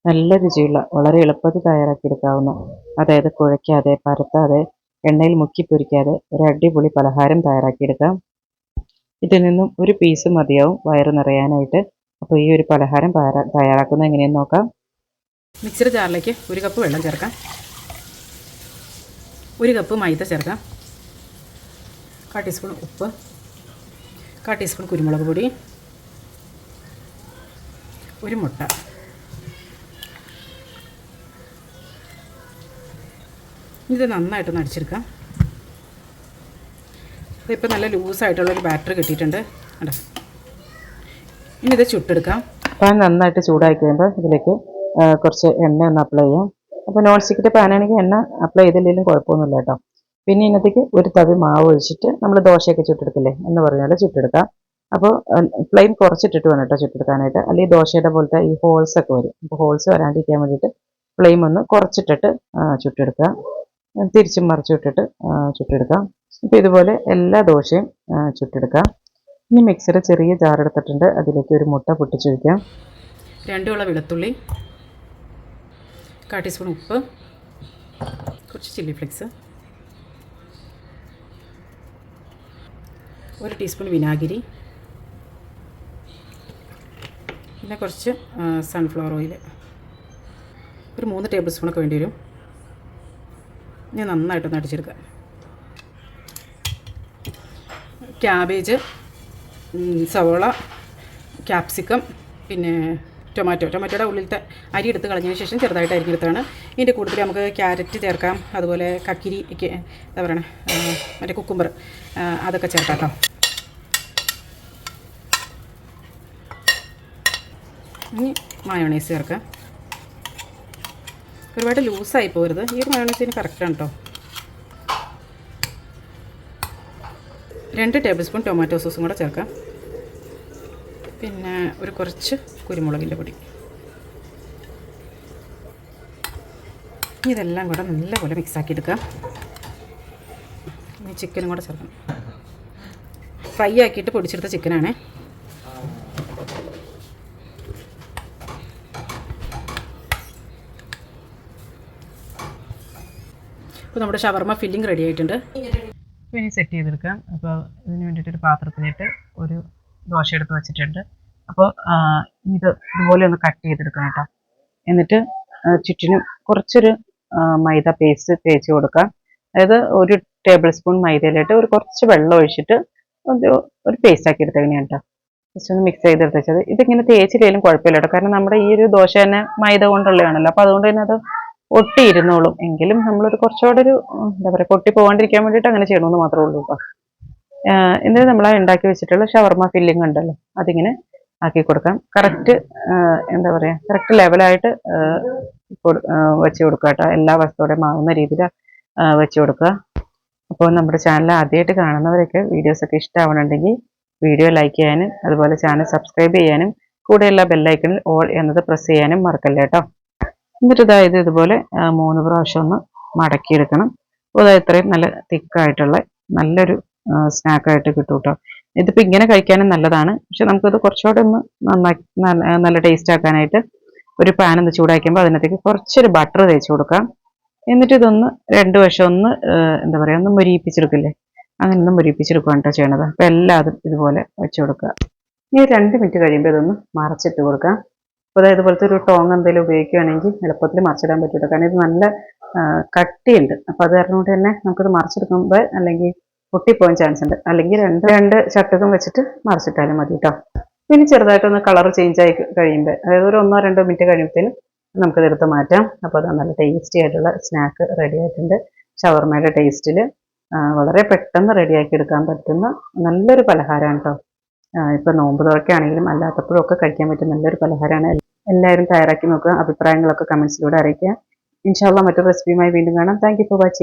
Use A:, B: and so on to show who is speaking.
A: നല്ല രുചിയുള്ള വളരെ എളുപ്പത്തിൽ തയ്യാറാക്കിയെടുക്കാവുന്ന, അതായത് കുഴയ്ക്കാതെ പരത്താതെ എണ്ണയിൽ മുക്കി പൊരിക്കാതെ ഒരു അടിപൊളി പലഹാരം തയ്യാറാക്കിയെടുക്കാം. ഇതിൽ നിന്നും ഒരു പീസ് മതിയാവും വയറ് നിറയാനായിട്ട്. അപ്പോൾ ഈ ഒരു പലഹാരം തയ്യാറാക്കുന്നത് എങ്ങനെയെന്ന് നോക്കാം.
B: മിക്സർ ജാറിലേക്ക് 1 കപ്പ് വെള്ളം ചേർക്കാം. 1 കപ്പ് മൈദ ചേർക്കാം. 1/4 ടീസ്പൂൺ ഉപ്പ്, 1/4 ടീസ്പൂൺ കുരുമുളക് പൊടി, 1 മുട്ട. ഇത് നന്നായിട്ടൊന്ന് അടിച്ചെടുക്കാം. ഇതിപ്പോൾ നല്ല ലൂസായിട്ടുള്ളൊരു ബാറ്റർ കിട്ടിയിട്ടുണ്ട്. കണ്ടോ? ഇനി ഇത് ചുട്ടെടുക്കാം.
A: പാൻ നന്നായിട്ട് ചൂടായി കഴിയുമ്പോൾ ഇതിലേക്ക് കുറച്ച് എണ്ണ ഒന്ന് അപ്ലൈ ചെയ്യാം. അപ്പോൾ നോൺ സ്റ്റിക്കിൻ്റെ പാനാണെങ്കിൽ എണ്ണ അപ്ലൈ ചെയ്തില്ലെങ്കിലും കുഴപ്പമൊന്നുമില്ല കേട്ടോ. പിന്നെ ഇതിനകത്തേക്ക് ഒരു തവി മാവ് ഒഴിച്ചിട്ട് നമ്മൾ ദോശയൊക്കെ ചുട്ടെടുക്കില്ലേ എന്ന് പറഞ്ഞാൽ ചുട്ടെടുക്കാം. അപ്പോൾ ഫ്ലെയിം കുറച്ചിട്ടിട്ട് വേണം കേട്ടോ ചുട്ടെടുക്കാനായിട്ട്, അല്ലെങ്കിൽ ദോശയുടെ പോലത്തെ ഈ ഹോൾസ് ഒക്കെ വരും. അപ്പോൾ ഹോൾസ് വരാണ്ടിരിക്കാൻ വേണ്ടിയിട്ട് ഫ്ലെയിം ഒന്ന് കുറച്ചിട്ടിട്ട് ചുട്ടെടുക്കുക. തിരിച്ചും മറിച്ചും ഇട്ടിട്ട് ചുട്ടെടുക്കാം. അപ്പോൾ ഇതുപോലെ എല്ലാ ദോശയും ചുട്ടെടുക്കാം. ഇനി മിക്സിയുടെ ചെറിയ ജാർ എടുത്തിട്ടുണ്ട്, അതിലേക്ക് ഒരു മുട്ട പൊട്ടിച്ചൊഴിക്കാം.
B: 2 ഉള്ള വെളുത്തുള്ളി, 1/4 ടീസ്പൂൺ ഉപ്പ്, കുറച്ച് ചില്ലി ഫ്ലേക്സ്, 1 ടീസ്പൂൺ വിനാഗിരി, പിന്നെ കുറച്ച് സൺഫ്ലവർ ഓയിൽ, ഒരു 3 ടേബിൾ സ്പൂണൊക്കെ വേണ്ടി വരും. ഞാൻ നന്നായിട്ടൊന്ന് അടിച്ചെടുക്കാം. സവോള, ക്യാപ്സിക്കം, പിന്നെ ടൊമാറ്റോയുടെ ഉള്ളിലത്തെ അരി എടുത്ത് കളഞ്ഞതിന് ശേഷം ചെറുതായിട്ട് അരിഞ്ഞെടുത്താണ്. ഇതിൻ്റെ കൂടുതൽ നമുക്ക് ക്യാരറ്റ് ചേർക്കാം, അതുപോലെ കക്കിരി, എന്താ പറയണേ, മറ്റേ കുക്കുംബർ, അതൊക്കെ ചേർക്കാം കേട്ടോ. ഇനി മയോണൈസ് ചേർക്കാം. ഒരുപാട് ലൂസായി പോരുത്. ഈ ഒരു മയോണൈസിന് കറക്റ്റാണ് കേട്ടോ. 2 ടേബിൾ സ്പൂൺ ടൊമാറ്റോ സോസും കൂടെ ചേർക്കാം. പിന്നെ കുറച്ച് കുരുമുളകിൻ്റെ പൊടി. ഇതെല്ലാം കൂടെ നല്ലപോലെ മിക്സാക്കി എടുക്കാം. ഇനി ചിക്കനും കൂടെ ചേർക്കണം. ഫ്രൈ ആക്കിയിട്ട് പൊടിച്ചെടുത്ത ചിക്കനാണ്. ഇപ്പോൾ നമ്മുടെ ഷവർമ ഫില്ലിംഗ് റെഡി ആയിട്ടുണ്ട്.
A: അപ്പോൾ ഇനി സെറ്റ് ചെയ്തെടുക്കാം. അപ്പോൾ ഇതിന് വേണ്ടിയിട്ടൊരു പാത്രത്തിലിട്ട് ഒരു ദോശ എടുത്ത് വെച്ചിട്ടുണ്ട്. അപ്പോൾ ഇതുപോലെ ഒന്ന് കട്ട് ചെയ്തെടുക്കണം കേട്ടോ. എന്നിട്ട് ചുറ്റിനും കുറച്ചൊരു മൈദ പേസ്റ്റ് തേച്ച് കൊടുക്കാം. അതായത് 1 ടേബിൾ സ്പൂൺ മൈദയിലിട്ട് കുറച്ച് വെള്ളം ഒഴിച്ചിട്ട് ഒരു പേസ്റ്റ് ആക്കി എടുത്തങ്ങനെയാണ് കേട്ടോ. ജസ്റ്റ് ഒന്ന് മിക്സ് ചെയ്തെടുത്ത് വെച്ചത്. ഇതിങ്ങനെ തേച്ചില്ലെങ്കിലും കുഴപ്പമില്ല കേട്ടോ, കാരണം നമ്മുടെ ഈ ഒരു ദോശ തന്നെ മൈദ കൊണ്ടുള്ളതാണല്ലോ. അപ്പോൾ അതുകൊണ്ട് തന്നെ അത് ഒട്ടിയിരുന്നോളും. എങ്കിലും നമ്മളൊരു കുറച്ചുകൂടെ എന്താ പറയുക, പൊട്ടി പോകാണ്ടിരിക്കാൻ വേണ്ടിയിട്ട് അങ്ങനെ ചെയ്യണമെന്ന് മാത്രമേ ഉള്ളൂ കേട്ടോ. എന്നിട്ട് നമ്മൾ ഉണ്ടാക്കി വെച്ചിട്ടുള്ള ഷവർമ ഫില്ലിംഗ് ഉണ്ടല്ലോ, അതിങ്ങനെ ആക്കി കൊടുക്കാം. കറക്റ്റ് എന്താ പറയുക, കറക്റ്റ് ലെവലായിട്ട് വെച്ച് കൊടുക്കുക കേട്ടോ. എല്ലാ വസ്തുവോടെയും ആവുന്ന രീതിയിൽ വെച്ച് കൊടുക്കുക. അപ്പോൾ നമ്മുടെ ചാനൽ ആദ്യമായിട്ട് കാണുന്നവരൊക്കെ വീഡിയോസൊക്കെ ഇഷ്ടമാവണമെങ്കിൽ വീഡിയോ ലൈക്ക് ചെയ്യാനും അതുപോലെ ചാനൽ സബ്സ്ക്രൈബ് ചെയ്യാനും കൂടെയുള്ള ബെല്ലൈക്കണിൽ ഓൾ എന്നത് പ്രസ് ചെയ്യാനും മറക്കല്ല കേട്ടോ. എന്നിട്ട് ഇതുപോലെ 3 പ്രാവശ്യം ഒന്ന് മടക്കിയെടുക്കണം. അപ്പോൾ ഇത്രയും നല്ല തിക്കായിട്ടുള്ള നല്ലൊരു സ്നാക്കായിട്ട് കിട്ടും കേട്ടോ. ഇതിപ്പോൾ ഇങ്ങനെ കഴിക്കാനും നല്ലതാണ്, പക്ഷെ നമുക്കത് കുറച്ചുകൂടെ ഒന്ന് നല്ല ടേസ്റ്റ് ആക്കാനായിട്ട് ഒരു പാൻ ഒന്ന് ചൂടാക്കുമ്പോൾ അതിനകത്തേക്ക് കുറച്ചൊരു ബട്ടർ തേച്ച് കൊടുക്കാം. എന്നിട്ട് ഇതൊന്ന് 2 വശം ഒന്ന് എന്താ പറയുക, ഒന്ന് മുരിയിപ്പിച്ചെടുക്കില്ലേ, അങ്ങനെ ഒന്ന് മുരിയിപ്പിച്ചെടുക്കുകയാണ് കേട്ടോ ചെയ്യണത്. അപ്പോൾ എല്ലാതും ഇതുപോലെ വെച്ച് കൊടുക്കുക. ഇനി 2 മിനിറ്റ് കഴിയുമ്പോൾ ഇതൊന്ന് മറച്ചിട്ട് കൊടുക്കാം. അപ്പോൾ ഇതുപോലത്തെ ഒരു ടോങ് എന്തെങ്കിലും ഉപയോഗിക്കുകയാണെങ്കിൽ എളുപ്പത്തിൽ മറിച്ചിടാൻ പറ്റും. കാരണം ഇത് നല്ല കട്ടിയുണ്ട്. അപ്പോൾ അത് കാരണം കൊണ്ട് തന്നെ നമുക്കിത് മറിച്ചെടുക്കുമ്പോൾ അല്ലെങ്കിൽ പൊട്ടിപ്പോകാൻ ചാൻസ് ഉണ്ട്. അല്ലെങ്കിൽ രണ്ട് ചട്ടകം വെച്ചിട്ട് മറിച്ചിട്ടാലും മതി കേട്ടോ. പിന്നെ ചെറുതായിട്ടൊന്ന് കളർ ചേഞ്ച് ആയി കഴിയുമ്പോൾ, അതായത് ഒരു 1-2 മിനിറ്റ് കഴിയുമ്പോഴത്തേനും നമുക്കിതെടുത്ത് മാറ്റാം. അപ്പോൾ അത് നല്ല ടേസ്റ്റി ആയിട്ടുള്ള സ്നാക്ക് റെഡി ആയിട്ടുണ്ട്. ഷവർമയുടെ ടേസ്റ്റിൽ വളരെ പെട്ടെന്ന് റെഡിയാക്കി എടുക്കാൻ പറ്റുന്ന നല്ലൊരു പലഹാരമാണ് കേട്ടോ. ഇപ്പോൾ നോമ്പ് തുറക്കുകയാണെങ്കിലും അല്ലാത്തപ്പോഴും ഒക്കെ കഴിക്കാൻ പറ്റുന്ന നല്ലൊരു പലഹാരമാണ്. എല്ലാവരും തയ്യാറാക്കി നോക്കുക. അഭിപ്രായങ്ങളൊക്കെ കമൻസിലൂടെ അറിയിക്കുക. ഇൻഷാ അല്ലാഹ് മറ്റൊരു റെസിപ്പിയുമായി വീണ്ടും കാണാം. Thank you for watching.